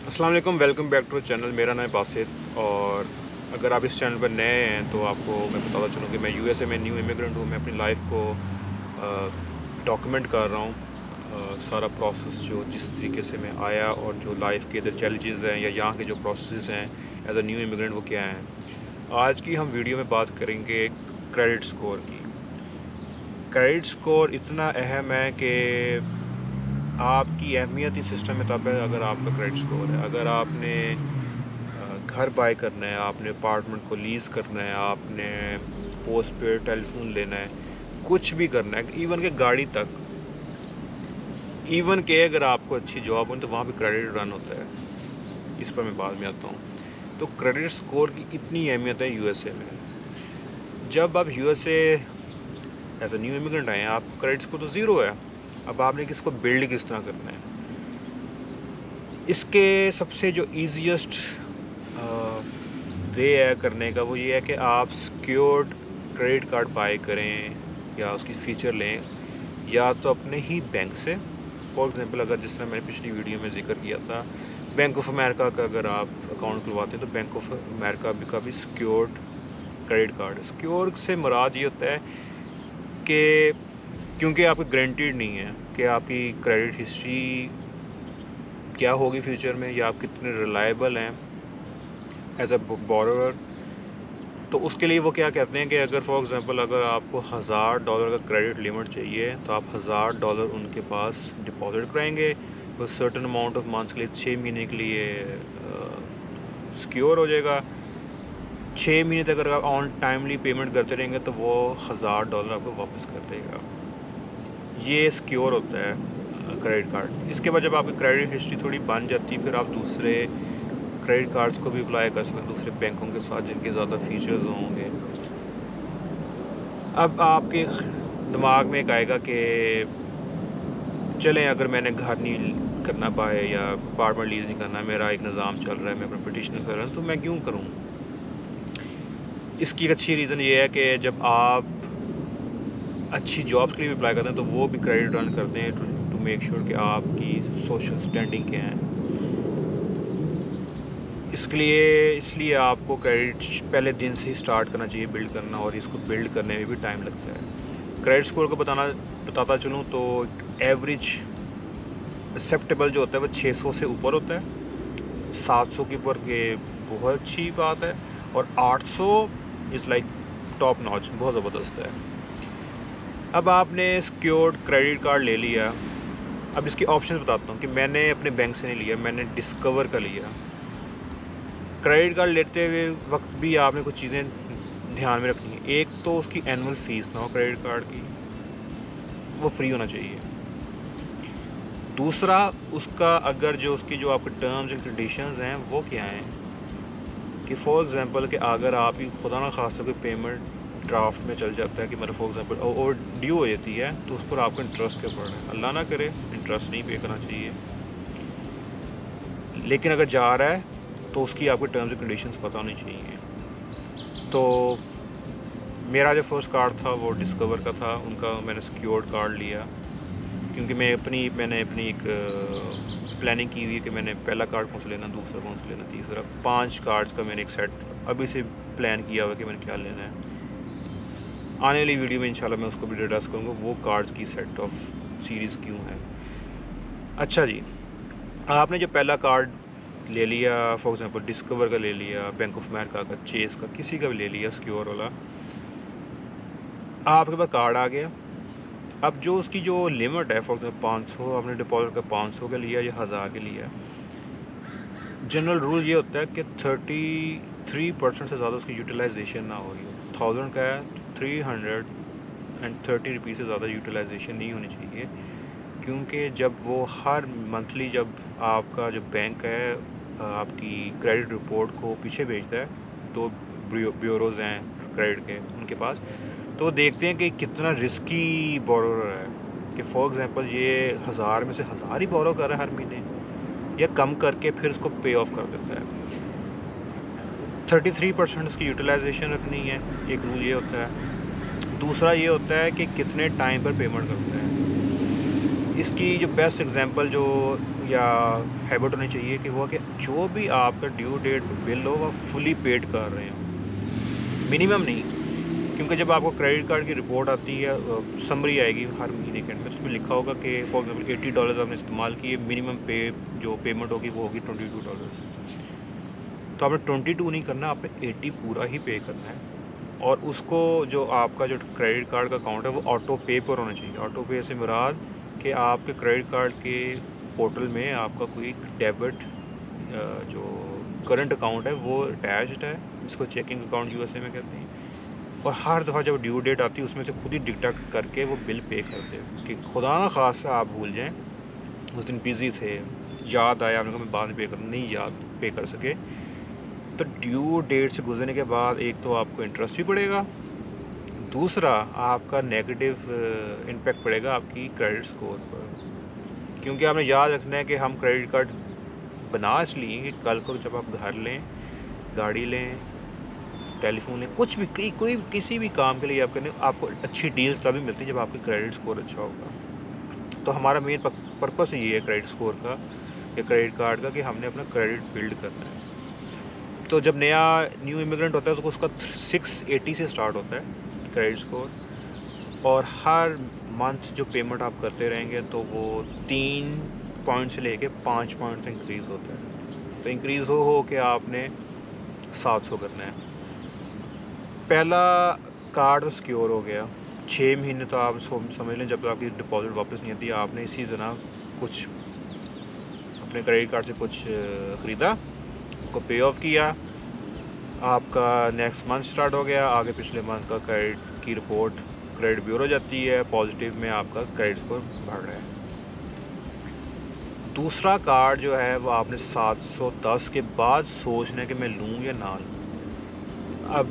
अस्सलाम वालेकुम, welcome back to channel. मेरा नाम है बासित और अगर आप इस चैनल पर नए हैं तो आपको मैं बताता चलूँ कि मैं यूएसए में न्यू इमिग्रेंट हूँ। मैं अपनी लाइफ को डॉक्यूमेंट कर रहा हूँ, सारा प्रोसेस जो जिस तरीके से मैं आया और जो लाइफ के इधर चैलेंजेस हैं या यहाँ के जो प्रोसेस हैं एज अ न्यू इमिग्रेंट वो क्या हैं। आज की हम वीडियो में बात करेंगे क्रेडिट स्कोर की। क्रेडिट स्कोर इतना अहम है कि आपकी अहमियत इस सिस्टम में तब है अगर आपका क्रेडिट स्कोर है। अगर आपने घर बाय करना है, आपने अपार्टमेंट को लीज़ करना है, आपने पोस्ट पेड टेलीफोन लेना है, कुछ भी करना है, इवन के गाड़ी तक, इवन के अगर आपको अच्छी जॉब हो तो वहाँ पे क्रेडिट रन होता है। इस पर मैं बाद में आता हूँ। तो क्रेडिट स्कोर की इतनी अहमियत है यूएसए में। जब आप USA as a new immigrant आए हैं, आपका क्रेडिट स्कोर तो ज़ीरो है। अब आपने किसको बिल्ड किस तरह करना है, इसके सबसे जो ईजीएस्ट वे है करने का वो ये है कि आप सिक्योर्ड क्रेडिट कार्ड बाय करें या उसकी फ़ीचर लें, या तो अपने ही बैंक से। फॉर एग्ज़ाम्पल, अगर जिस तरह मैंने पिछली वीडियो में जिक्र किया था, बैंक ऑफ अमेरिका का अगर आप अकाउंट खुलवाते हैं तो बैंक ऑफ अमेरिका का भी सिक्योर्ड क्रेडिट कार्ड। सिक्योर से मुराद ये होता है कि क्योंकि आपको गारंटीड नहीं है कि आपकी क्रेडिट हिस्ट्री क्या होगी फ्यूचर में, या आप कितने रिलायबल हैं एज अ बोरोवर। तो उसके लिए वो क्या कहते हैं कि अगर फॉर एग्ज़ाम्पल अगर आपको $1000 का क्रेडिट लिमिट चाहिए तो आप $1000 उनके पास डिपॉजिट कराएंगे, तो सर्टन अमाउंट ऑफ मंथ्स के लिए 6 महीने के लिए सिक्योर हो जाएगा। 6 महीने तक अगर आप ऑन टाइमली पेमेंट करते रहेंगे तो वो $1000 आपको वापस कर देगा। ये सिक्योर होता है क्रेडिट कार्ड। इसके बाद जब आपकी क्रेडिट हिस्ट्री थोड़ी बन जाती है, फिर आप दूसरे क्रेडिट कार्ड्स को भी अप्लाई कर सकते हैं दूसरे बैंकों के साथ जिनके ज़्यादा फीचर्स होंगे। अब आपके दिमाग में एक आएगा कि चलें, अगर मैंने घर नहीं करना पाए या अपार्टमेंट लीज़ नहीं करना, मेरा एक निज़ाम चल रहा है, मैं अपना पिटिशन कर रहा हूँ, तो मैं क्यों करूँ। इसकी एक अच्छी रीज़न ये है कि जब आप अच्छी जॉब्स के लिए भी अप्लाई करते हैं तो वो भी क्रेडिट रन करते हैं टू मेक श्योर कि आपकी सोशल स्टैंडिंग क्या है। इसलिए आपको क्रेडिट पहले दिन से ही स्टार्ट करना चाहिए बिल्ड करना, और इसको बिल्ड करने में भी टाइम लगता है। क्रेडिट स्कोर को बताता चलूँ तो एवरेज एक्सेप्टेबल जो होता है वो 600 से ऊपर होता है। 700 के ऊपर के बहुत अच्छी बात है, और 800 इज़ लाइक टॉप नॉच, बहुत ज़बरदस्त है। अब आपने सिक्योर्ड क्रेडिट कार्ड ले लिया। अब इसके ऑप्शन बताता हूँ कि मैंने अपने बैंक से नहीं लिया, मैंने डिस्कवर का लिया। क्रेडिट कार्ड लेते हुए वक्त भी आपने कुछ चीज़ें ध्यान में रखनी है। एक तो उसकी एनुअल फ़ीस ना हो क्रेडिट कार्ड की, वो फ्री होना चाहिए। दूसरा, उसका अगर जो उसकी जो आपके टर्म्स एंड कंडीशंस हैं वो क्या हैं, कि फॉर एग्ज़ाम्पल कि अगर आपकी खुदा ना खासा कोई पेमेंट ड्राफ्ट में चल जाता है कि मेरा फॉर एग्ज़ाम्पल और ड्यू हो जाती है, तो उस पर आपको इंटरेस्ट क्या पड़ रहा है। अल्लाह ना करे इंटरेस्ट नहीं पे करना चाहिए, लेकिन अगर जा रहा है तो उसकी आपको टर्म्स एंड कंडीशंस पता होनी चाहिए। तो मेरा जो फर्स्ट कार्ड था वो डिस्कवर का था, उनका मैंने सिक्योर्ड कार्ड लिया क्योंकि मैंने अपनी एक प्लानिंग की हुई है कि मैंने पहला कार्ड कौन सा लेना, दूसरा कौन सा लेना, तीसरा, 5 कार्ड्स का मैंने एक सेट अभी से प्लान किया हुआ कि मैंने क्या लेना है। आने वाली वीडियो में इंशाल्लाह मैं उसको भी डिस्कस करूँगा, वो कार्ड्स की सेट ऑफ सीरीज़ क्यों है। अच्छा जी, आपने जो पहला कार्ड ले लिया, फॉर एग्ज़ाम्पल डिस्कवर का ले लिया, बैंक ऑफ अमेरिका का, चेस का, किसी का भी ले लिया सिक्योर वाला, आपके पास कार्ड आ गया। अब जो उसकी जो लिमिट है, फॉर एग्जाम्पल 500 आपने डिपॉजिट का 500 का लिया या 1000 के लिया, जनरल रूल ये होता है कि 33% से ज़्यादा उसकी यूटिलाइजेशन ना हो रही हो। 1000 का है तो 330 रुपीज़ से ज़्यादा यूटिलाइजेशन नहीं होनी चाहिए, क्योंकि जब वो हर मंथली जब आपका जो बैंक है आपकी क्रेडिट रिपोर्ट को पीछे भेजता है, तो ब्यूरोज़ हैं क्रेडिट के उनके पास, तो देखते हैं कि कितना रिस्की बोरोर है, कि फॉर एग्ज़ाम्पल ये 1000 में से 1000 ही बोरो कर रहा है हर महीने, या कम करके फिर उसको पे ऑफ कर देता है। 33% उसकी यूटिलाइजेशन रखनी है, एक रूल ये होता है। दूसरा ये होता है कि कितने टाइम पर पेमेंट करता है। इसकी जो बेस्ट एग्जांपल जो या हैबिट होनी चाहिए कि वो कि जो भी आपका ड्यू डेट बिल हो वह फुली पेड कर रहे हो, मिनिमम नहीं। क्योंकि जब आपको क्रेडिट कार्ड की रिपोर्ट आती है, समरी आएगी हर महीने के एंड में, उसमें लिखा होगा कि फॉर एग्जांपल $80 आपने इस्तेमाल किए, मिनिमम पे जो पेमेंट होगी वो होगी $22। तो आपने 22 नहीं करना, आपने 80 पूरा ही पे करना है। और उसको जो आपका जो क्रेडिट कार्ड का अकाउंट है वो ऑटो पे पर होना चाहिए। ऑटो पे से मुराद कि आपके क्रेडिट कार्ड के पोर्टल में आपका कोई डेबिट जो करंट अकाउंट है वो अटैच्ड है, जिसको चेकिंग अकाउंट यूएसए में कहते हैं। और हर दफ़ा जब ड्यू डेट आती है उसमें से खुद ही डिडक्ट करके वो बिल पे कर दे, कि खुदा ना खासा आप भूल जाएं, उस दिन बिज़ी थे, याद आया आपने कहा मैं बाद में पे कर, नहीं याद पे कर सके, तो ड्यू डेट से गुजरने के बाद एक तो आपको इंटरेस्ट भी पड़ेगा, दूसरा आपका नेगेटिव इम्पेक्ट पड़ेगा आपकी क्रेडिट स्कोर पर। क्योंकि आपने याद रखना है कि हम क्रेडिट कार्ड बना इसलिए कि कल को जब आप घर लें, गाड़ी लें, टेलीफोन लें, कुछ भी कोई किसी भी काम के लिए आप करें, आपको अच्छी डील्स तभी मिलती है जब आपकी क्रेडिट स्कोर अच्छा होगा। तो हमारा मेन पर्पस ये है क्रेडिट स्कोर का या क्रेडिट कार्ड का कि हमने अपना क्रेडिट बिल्ड करना है। तो जब नया न्यू इमिग्रेंट होता है तो उसका 680 से स्टार्ट होता है क्रेडिट स्कोर, और हर मंथ जो पेमेंट आप करते रहेंगे तो वो 3 पॉइंट से लेके 5 पॉइंट से इंक्रीज़ होता है। तो इंक्रीज़ हो के आपने 700 करना है। पहला कार्ड सिक्योर हो गया, 6 महीने तो आप समझ लें जब तक आपकी डिपॉजिट वापस नहीं आती, आपने इसी तरह कुछ अपने क्रेडिट कार्ड से कुछ ख़रीदा, उसको पे ऑफ किया, आपका नेक्स्ट मंथ स्टार्ट हो गया, आगे पिछले मंथ का क्रेडिट की रिपोर्ट क्रेडिट ब्यूरो जाती है, पॉजिटिव में आपका क्रेडिट स्कोर बढ़ रहा है। दूसरा कार्ड जो है वो आपने 710 के बाद सोचना है कि मैं लूँ या ना लूँ। अब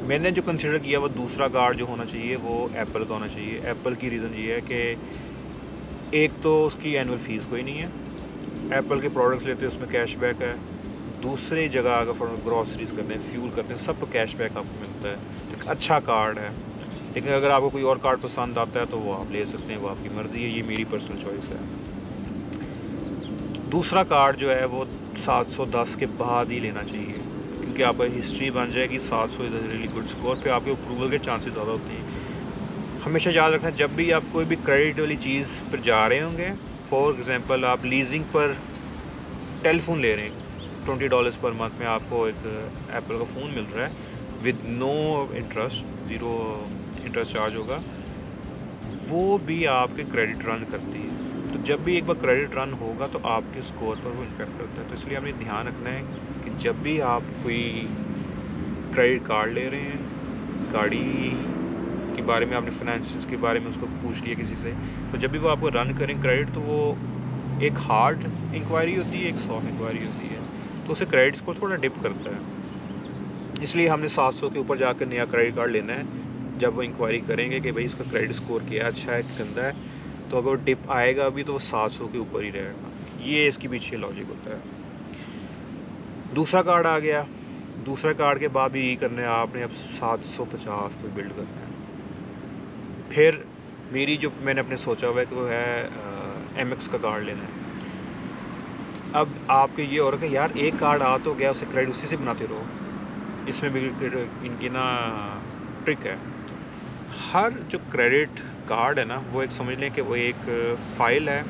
मैंने जो कंसिडर किया वो दूसरा कार्ड जो होना चाहिए वो एप्पल का होना चाहिए। एप्पल की रीज़न ये है कि एक तो उसकी एनुअल फ़ीस कोई नहीं है, एप्पल के प्रोडक्ट्स लेते हैं उसमें कैशबैक है, दूसरी जगह अगर ग्रॉसरीज करते हैं, फ्यूल करते हैं, सब पर कैशबैक आपको मिलता है, एक अच्छा कार्ड है। लेकिन अगर आपको कोई और कार्ड पसंद आता है तो वो आप ले सकते हैं, वो आपकी मर्ज़ी है, ये मेरी पर्सनल चॉइस है। दूसरा कार्ड जो है वो 710 के बाद ही लेना चाहिए, क्योंकि आपका हिस्ट्री बन जाएगी 700 is a really good score, पे आपके अप्रूवल के चांसेस ज़्यादा होते हैं। हमेशा याद रखना जब भी आप कोई भी क्रेडिट वाली चीज़ पर जा रहे होंगे, फॉर एग्ज़ाम्पल आप लीजिंग पर टेलीफोन ले रहे हैं, $20 पर मंथ में आपको एक एप्पल का फ़ोन मिल रहा है with no interest, 0 interest charge होगा, वो भी आपके क्रेडिट रन करती है। तो जब भी एक बार क्रेडिट रन होगा तो आपके स्कोर पर वो इम्पेक्ट करता है। तो इसलिए आपने ध्यान रखना है कि जब भी आप कोई क्रेडिट कार्ड ले रहे हैं, गाड़ी के बारे में आपने फाइनेंस के बारे में उसको पूछ लिया किसी से, तो जब भी वो आपको रन करें क्रेडिट, तो वो एक हार्ड इंक्वायरी होती है, एक सॉफ्ट इंक्वायरी होती है, तो उससे क्रेडिट स्कोर थोड़ा डिप करता है। इसलिए हमने 700 के ऊपर जाकर नया क्रेडिट कार्ड लेना है। जब वो इंक्वायरी करेंगे कि भाई इसका क्रेडिट स्कोर क्या अच्छा है, गंदा है, तो अगर डिप आएगा भी तो वो 700 के ऊपर ही रहेगा। ये इसके पीछे लॉजिक होता है। दूसरा कार्ड आ गया, दूसरा कार्ड के बाद भी यही करना है आपने, अब 750 तो बिल्ड करना है। फिर मेरी जो मैंने अपने सोचा हुआ है कि वो है MX का कार्ड लेना है। अब आपके ये हो रहा है कि यार एक कार्ड आ तो गया, उसे क्रेडिट उसी से बनाते रहो। इसमें भी इनकी ना ट्रिक है। हर जो क्रेडिट कार्ड है ना, वो एक समझ लें कि वो एक फ़ाइल है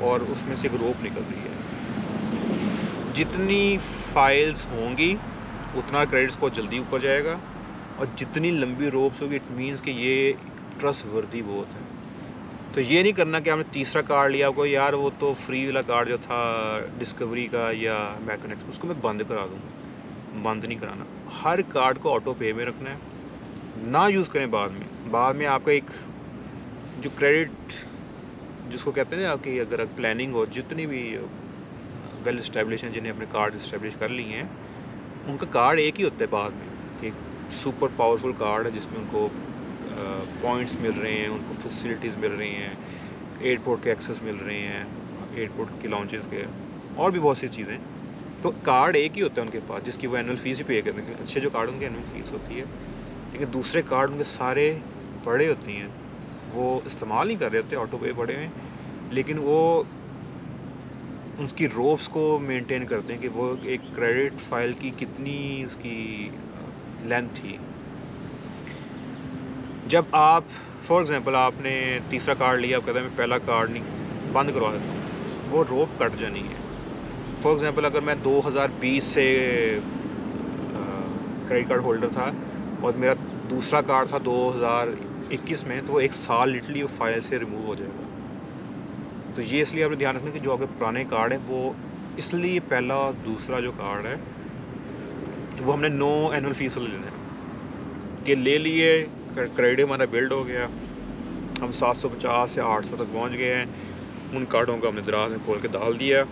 और उसमें से एक रोप निकल रही है। जितनी फाइल्स होंगी उतना क्रेडिट स्कोर जल्दी ऊपर जाएगा, और जितनी लंबी रोप्स होगी इट मीन्स कि ये ट्रस्ट वर्दी बहुत है। तो ये नहीं करना कि आपने तीसरा कार्ड लिया, आपको यार वो तो फ्री वाला कार्ड जो था डिस्कवरी का या मैकनेक्स, उसको मैं बंद करा दूँगा। बंद नहीं कराना, हर कार्ड को ऑटो पे में रखना है, ना यूज़ करें बाद में आपका एक जो क्रेडिट जिसको कहते हैं ना, आपकी अगर प्लानिंग हो, जितनी भी वेल इस्टेब्लिश हैं जिन्हें अपने कार्ड इस्टेब्लिश कर लिए हैं, उनका कार्ड एक ही होता है बाद में, कि सुपर पावरफुल कार्ड है जिसमें उनको पॉइंट्स मिल रहे हैं, उनको फैसिलिटीज़ मिल रही हैं, एयरपोर्ट के एक्सेस मिल रहे हैं, एयरपोर्ट के लॉन्चेस के, और भी बहुत सी चीज़ें। तो कार्ड एक ही होता है उनके पास जिसकी वो एनुअल फ़ीस ही पे करते हैं। अच्छे जो कार्ड उनकी एनुअल फ़ीस होती है, लेकिन दूसरे कार्ड उनके सारे पड़े होती हैं, वो इस्तेमाल नहीं कर रहे होते, ऑटो पे पड़े हुए, लेकिन वो उसकी रोप्स को मेंटेन करते हैं कि वो एक क्रेडिट फाइल की कितनी उसकी लेंथ थी। जब आप फॉर एग्ज़ाम्पल आपने तीसरा कार्ड लिया, आप कहते हैं मैं पहला कार्ड नहीं बंद करवा देता हूँ, वो रोप कट जानी है। फॉर एग्ज़ाम्पल अगर मैं 2020 से क्रेडिट कार्ड होल्डर था और मेरा दूसरा कार्ड था 2021 में, तो वो 1 साल लिटरली वो फाइल से रिमूव हो जाएगा। तो ये इसलिए आपने ध्यान रखना कि जो आपके पुराने कार्ड हैं वो, इसलिए पहला और दूसरा जो कार्ड है वो हमने नो एनुअल फीस ले लेना है कि ले लिए, क्रेडिट हमारा बिल्ड हो गया, हम 750 से 800 तक पहुंच गए हैं, उन कार्डों को हमने दराज में खोल के डाल दिया,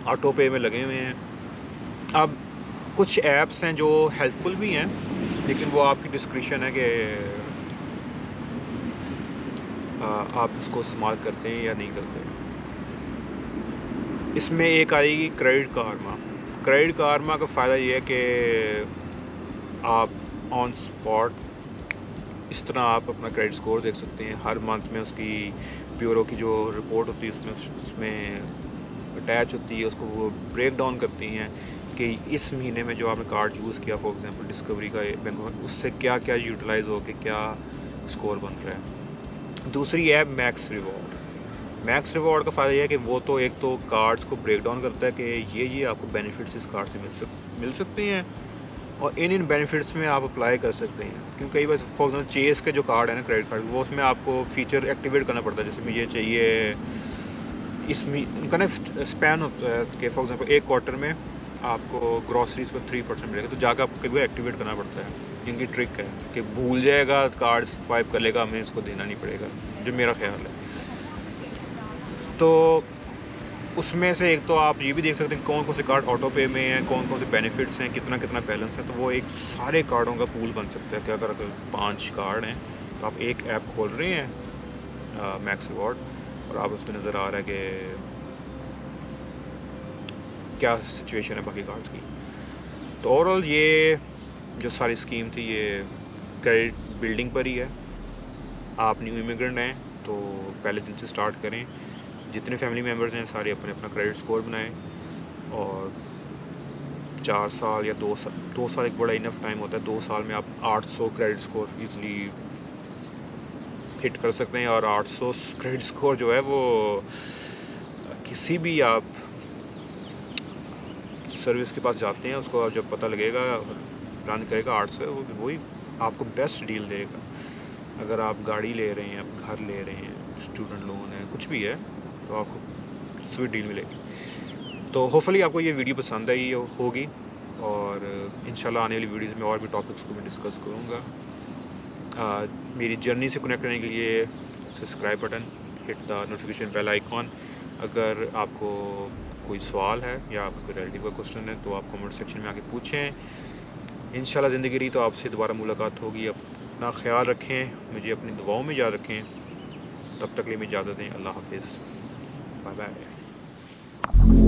ऑटो पे में लगे हुए हैं। अब कुछ ऐप्स हैं जो हेल्पफुल भी हैं, लेकिन वो आपकी डिस्क्रिप्शन है कि आप इसको इस्तेमाल करते हैं या नहीं करते। इसमें एक आएगी क्रेडिट कारमा। क्रेडिट कारमा का फ़ायदा ये है कि आप ऑन स्पॉट इस तरह आप अपना क्रेडिट स्कोर देख सकते हैं। हर मंथ में उसकी ब्यूरो की जो रिपोर्ट होती है उसमें अटैच होती है, उसको वो ब्रेक डाउन करती हैं कि इस महीने में जो आपने कार्ड यूज़ किया, फॉर एग्जांपल डिस्कवरी का बैंक, उससे क्या क्या यूटिलाइज़ हो के क्या स्कोर बन रहा है। दूसरी app max reward. Max reward का फ़ायदा यह है कि वो तो एक तो कार्ड्स को ब्रेक डाउन करता है कि ये आपको बेनिफिट्स इस कार्ड से मिल सकते हैं और इन बेनिफिट्स में आप अप्लाई कर सकते हैं। क्योंकि कई बार फॉर एग्जाम्पल चेस के जो कार्ड है ना क्रेडिट कार्ड, वो उसमें आपको फ़ीचर एक्टिवेट करना पड़ता है। जैसे मुझे चाहिए, इसमें उनका ना स्पैन होता है कि फॉर एग्जाम्पल एक क्वार्टर में आपको ग्रॉसरीज पर 3% मिलेगा, तो जाकर आपको कई बार एक्टिवेट करना पड़ता है। जिनकी ट्रिक है कि भूल जाएगा, कार्ड स्वाइप कर लेगा, हमें इसको देना नहीं पड़ेगा, जो मेरा ख्याल है। तो उसमें से एक तो आप ये भी देख सकते हैं कौन कौन से कार्ड ऑटो पे में हैं, कौन कौन से बेनिफिट्स हैं, कितना कितना बैलेंस है। तो वो एक सारे कार्डों का पूल बन सकता है कि अगर 5 कार्ड हैं तो आप एक ऐप खोल रहे हैं मैक्स रिवॉर्ड, और आप उसमें नज़र आ रहा है कि क्या सिचुएशन है बाकी कार्ड्स की। तो ओवरऑल ये जो सारी स्कीम थी ये क्रेडिट बिल्डिंग पर ही है। आप न्यू इमिग्रेंट हैं तो पहले दिन से स्टार्ट करें। जितने फैमिली मेम्बर्स हैं सारे अपने अपना क्रेडिट स्कोर बनाएं, और 4 साल या 2 साल एक बड़ा इनफ टाइम होता है। 2 साल में आप 800 क्रेडिट स्कोर ईज़िली हिट कर सकते हैं। और 800 क्रेडिट स्कोर जो है वो किसी भी आप सर्विस के पास जाते हैं, उसको जब पता लगेगा, रन करेगा 800, वही आपको बेस्ट डील देगा। अगर आप गाड़ी ले रहे हैं, आप घर ले रहे हैं, स्टूडेंट लोन है, कुछ भी है, तो आपको स्वीट डील मिलेगी। तो होपफुली आपको ये वीडियो पसंद आई होगी, और इंशाल्लाह आने वाली वीडियोज़ में और भी टॉपिक्स को मैं डिस्कस करूँगा। मेरी जर्नी से कनेक्ट करने के लिए subscribe button, hit the notification bell icon. अगर आपको कोई सवाल है या आपका कोई रिलेटिव का क्वेश्चन है तो आप कमेंट सेक्शन में आके पूछें। इंशाल्लाह ज़िंदगी रही तो आपसे दोबारा मुलाकात होगी। अपना ख्याल रखें, मुझे अपनी दुआओं में याद रखें। तब तक के लिए मुझे इजाज़त दें। अल्लाह हाफिज़, बाय बाय।